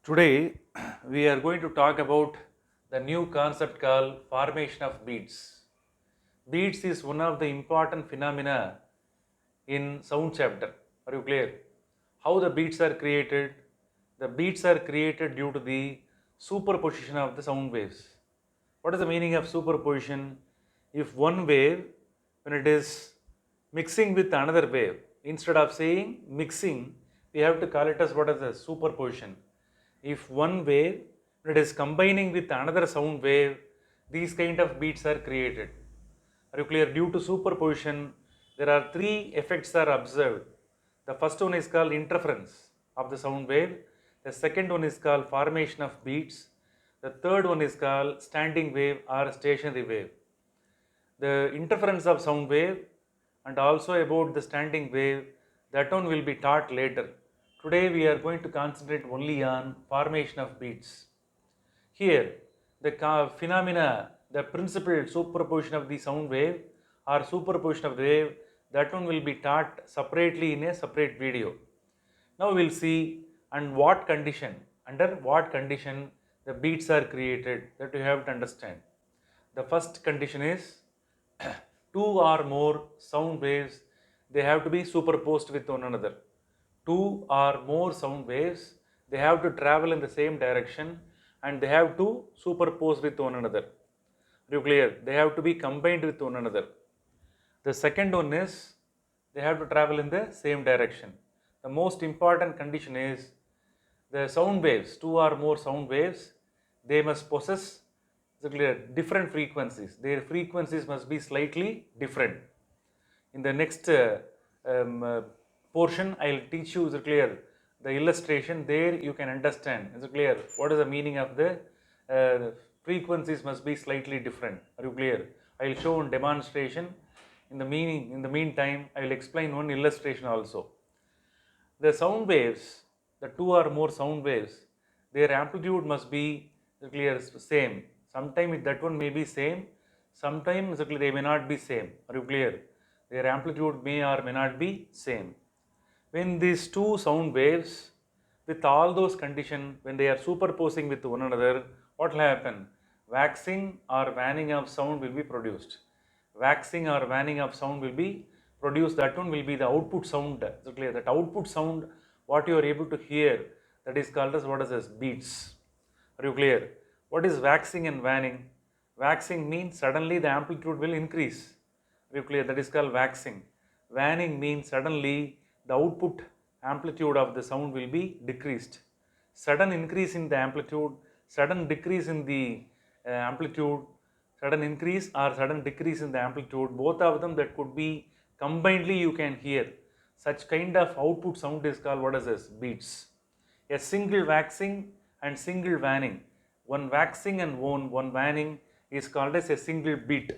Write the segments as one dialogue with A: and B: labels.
A: Today, we are going to talk about the new concept called formation of beats. Beats is one of the important phenomena in sound chapter. Are you clear? How the beats are created? The beats are created due to the superposition of the sound waves. What is the meaning of superposition? If one wave, when it is mixing with another wave, instead of saying mixing, we have to call it as what is the superposition. If one wave, when it is combining with another sound wave, these kind of beats are created. Are you clear? Due to superposition, there are three effects are observed. The first one is called interference of the sound wave. The second one is called formation of beats. The third one is called standing wave or stationary wave. The interference of sound wave and also about the standing wave, that one will be taught later. Today we are going to concentrate only on formation of beats. Here, the phenomena, the principle superposition of the sound wave or superposition of the wave, that one will be taught separately in a separate video. Now we will see under what condition the beats are created, that you have to understand. The first condition is two or more sound waves, they have to be superposed with one another. Two or more sound waves, they have to travel in the same direction and they have to superpose with one another. Are you clear? They have to be combined with one another. The second one is they have to travel in the same direction. The most important condition is the sound waves, two or more sound waves, they must possess different frequencies. Their frequencies must be slightly different. In the next portion, I will teach you, is it clear, the illustration. There you can understand, is it clear, what is the meaning of the frequencies must be slightly different. Are you clear? I will show in demonstration. In the meantime, I will explain one illustration also. The sound waves, the two or more sound waves, their amplitude must be clear same. Sometimes that one may be same, sometimes they may not be same. Are you clear? Their amplitude may or may not be same. When these two sound waves, with all those conditions, when they are superposing with one another, what will happen? Waxing or waning of sound will be produced. Waxing or waning of sound will be produced. That one will be the output sound. So clear that output sound, what you are able to hear, that is called as what is this? Beats. Are you clear? What is waxing and waning? Waxing means suddenly the amplitude will increase. Are you clear? That is called waxing. Waning means suddenly the output amplitude of the sound will be decreased. Sudden increase in the amplitude, sudden decrease in the amplitude, sudden increase or sudden decrease in the amplitude, both of them that could be combinedly you can hear. Such kind of output sound is called what is this? Beats. A single waxing and single waning. One waxing and one waning is called as a single beat.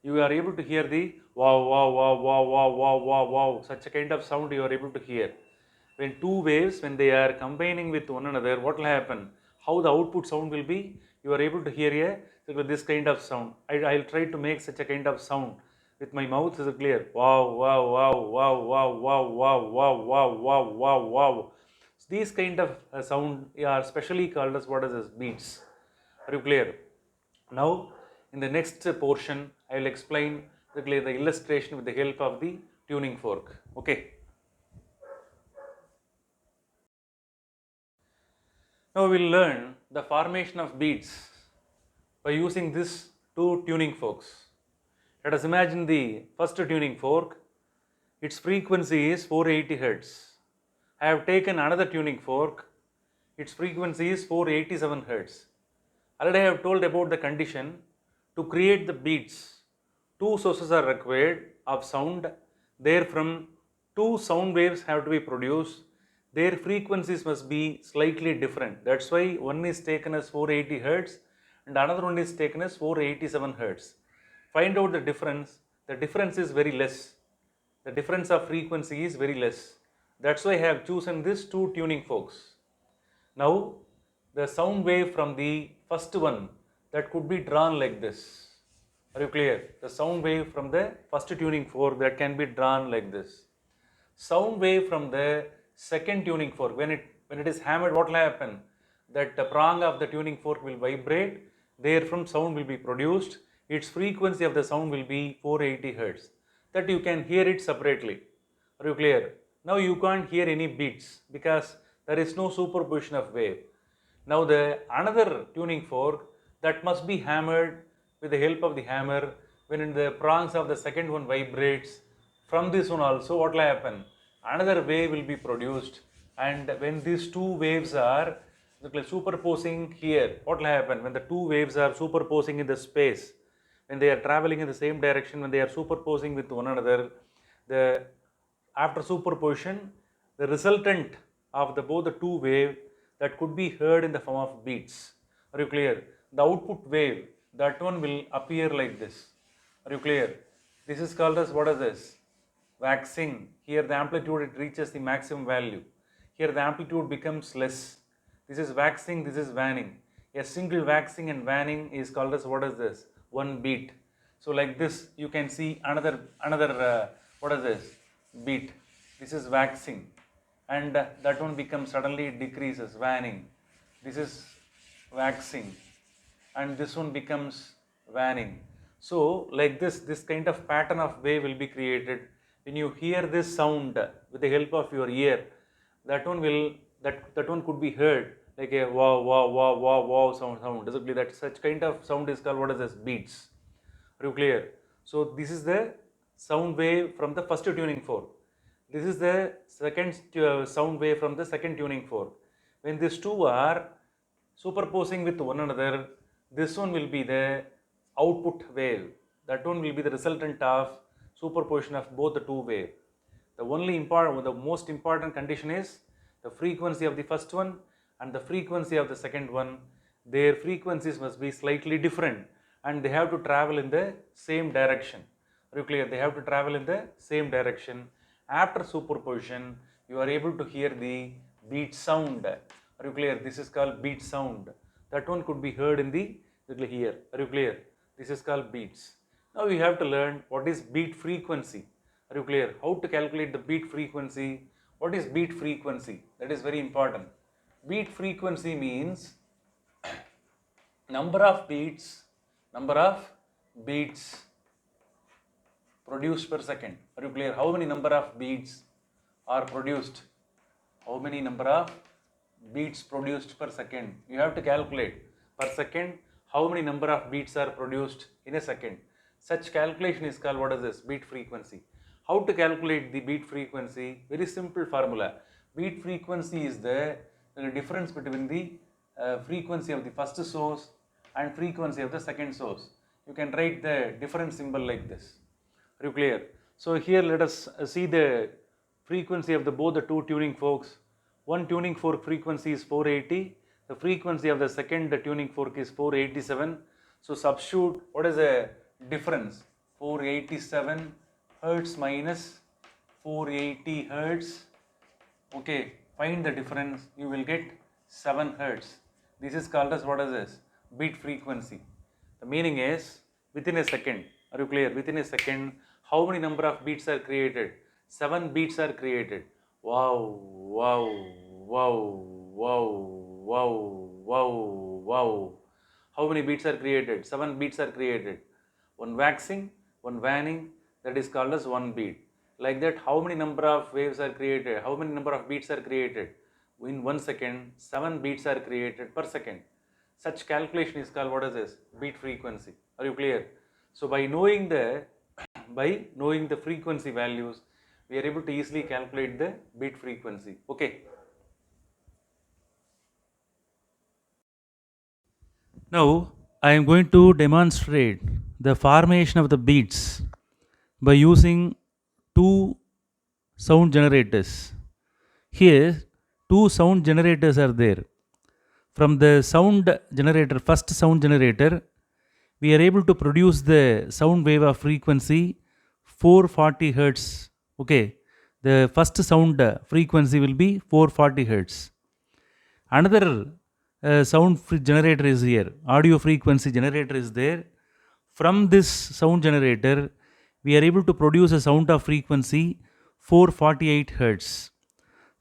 A: You are able to hear the wow, wow, wow, wow, wow, wow, wow, wow, such a kind of sound you are able to hear. When two waves, when they are combining with one another, what will happen? How the output sound will be? You are able to hear this kind of sound. I'll try to make such a kind of sound with my mouth. Is it clear? Wow, wow, wow, wow, wow, wow, wow, wow, wow, wow, wow, wow. So these kind of sound are specially called as what is this? Beats. Are you clear? Now, in the next portion, I will explain the illustration with the help of the tuning fork. Okay. Now we will learn the formation of beats by using these two tuning forks. Let us imagine the first tuning fork. Its frequency is 480 Hz. I have taken another tuning fork. Its frequency is 487 Hz. Already I have told about the condition. To create the beats, two sources are required of sound. Therefrom, two sound waves have to be produced. Their frequencies must be slightly different. That's why one is taken as 480 Hz and another one is taken as 487 Hz. Find out the difference. The difference is very less. The difference of frequency is very less. That's why I have chosen these two tuning forks. Now, the sound wave from the first one, that could be drawn like this. Are you clear? The sound wave from the first tuning fork, that can be drawn like this. Sound wave from the second tuning fork, when it is hammered, what will happen? that the prong of the tuning fork will vibrate, therefrom sound will be produced. Its frequency of the sound will be 480 Hertz. That you can hear it separately. Are you clear? Now you can't hear any beats because there is no superposition of wave. Now the another tuning fork that must be hammered with the help of the hammer. When the prongs of the second one vibrates, from this one also what will happen? Another wave will be produced, and when these two waves are superposing here, what will happen? When the two waves are superposing in the space, when they are traveling in the same direction, when they are superposing with one another, the after superposition, the resultant of the both the two wave that could be heard in the form of beats. Are you clear? The output wave, that one will appear like this. Are you clear? This is called as, what is this? Waxing. Here the amplitude, it reaches the maximum value. Here the amplitude becomes less. This is waxing, this is waning. A single waxing and waning is called as, what is this? One beat. So like this you can see another what is this? Beat. This is waxing, and that one becomes suddenly, it decreases, waning. This is waxing, and this one becomes waning. So like this kind of pattern of wave will be created. When you hear this sound with the help of your ear, that one will that one could be heard like a wow wow wow wow wow sound. Basically that such kind of sound is called, what is this? Beats. Are you clear? So this is the sound wave from the first tuning fork. This is the second sound wave from the second tuning fork. When these two are superposing with one another, this one will be the output wave. That one will be the resultant of superposition of both the two waves. The most important condition is the frequency of the first one and the frequency of the second one. Their frequencies must be slightly different, and they have to travel in the same direction. Are you clear? They have to travel in the same direction. After superposition, you are able to hear the beat sound. Are you clear? This is called beat sound. That one could be heard in the here. Are you clear? This is called beats. Now we have to learn what is beat frequency. Are you clear? How to calculate the beat frequency? What is beat frequency? That is very important. Beat frequency means number of beats produced per second. Are you clear? How many number of beats are produced? How many number of beats produced per second? You have to calculate per second how many number of beats are produced in a second. Such calculation is called, what is this? Beat frequency. How to calculate the beat frequency? Very simple formula. Beat frequency is the difference between the frequency of the first source and frequency of the second source. You can write the difference symbol like this. Are you clear? So here let us see the frequency of both the two tuning forks. One tuning fork frequency is 480. The frequency of the second tuning fork is 487. So substitute, what is the difference? 487 Hertz minus 480 Hertz. Okay, find the difference. You will get 7 Hertz. This is called as, what is this? Beat frequency. The meaning is within a second. Are you clear? Within a second, how many number of beats are created? 7 beats are created. Wow, wow, wow, wow, wow, wow, wow. How many beats are created? 7 beats are created. One waxing, one waning, that is called as one beat. Like that, how many number of waves are created? How many number of beats are created? In 1 second, 7 beats are created per second. Such calculation is called, what is this? Beat frequency. Are you clear? So by knowing the frequency values, we are able to easily calculate the beat frequency. Okay. Now I am going to demonstrate the formation of the beats by using two sound generators. Here two sound generators are there. From the sound generator, first sound generator, we are able to produce the sound wave of frequency 440 Hertz. Okay, the first sound frequency will be 440 Hertz. Another sound generator is here, audio frequency generator is there. From this sound generator, we are able to produce a sound of frequency 448 Hertz.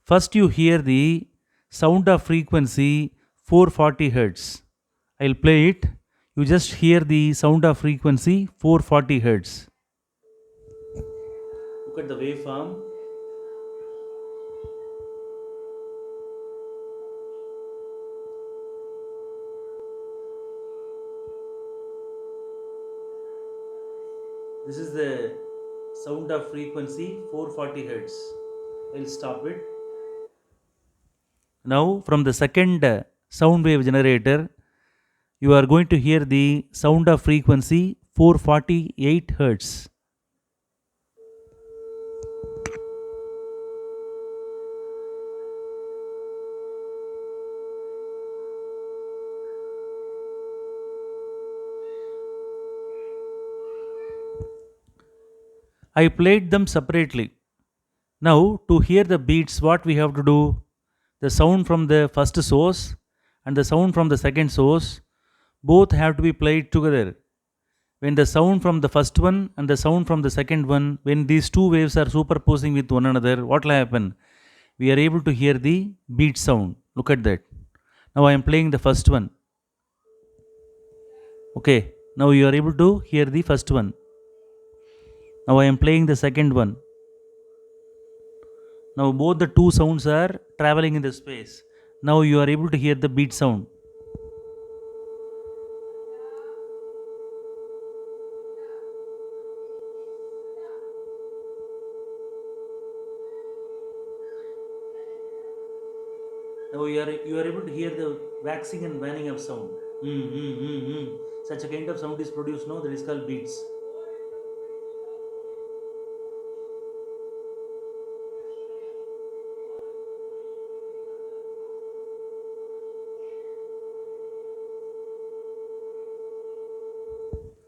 A: First you hear the sound of frequency 440 hertz. I'll play it. You just hear the sound of frequency 440 hertz. Look at the waveform. This is the sound of frequency 440 hertz. I'll stop it. Now, from the second sound wave generator, you are going to hear the sound of frequency 448 hertz. I played them separately. Now, to hear the beats, what we have to do? The sound from the first source and the sound from the second source both have to be played together. When the sound from the first one and the sound from the second one, when these two waves are superposing with one another, what will happen? We are able to hear the beat sound. Look at that. Now I am playing the first one. Okay, now you are able to hear the first one. Now I am playing the second one. Now both the two sounds are traveling in the space. Now you are able to hear the beat sound. Now you are able to hear the waxing and waning of sound. Such a kind of sound is produced now, that is called beats.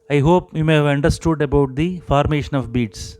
A: I hope you may have understood about the formation of beats.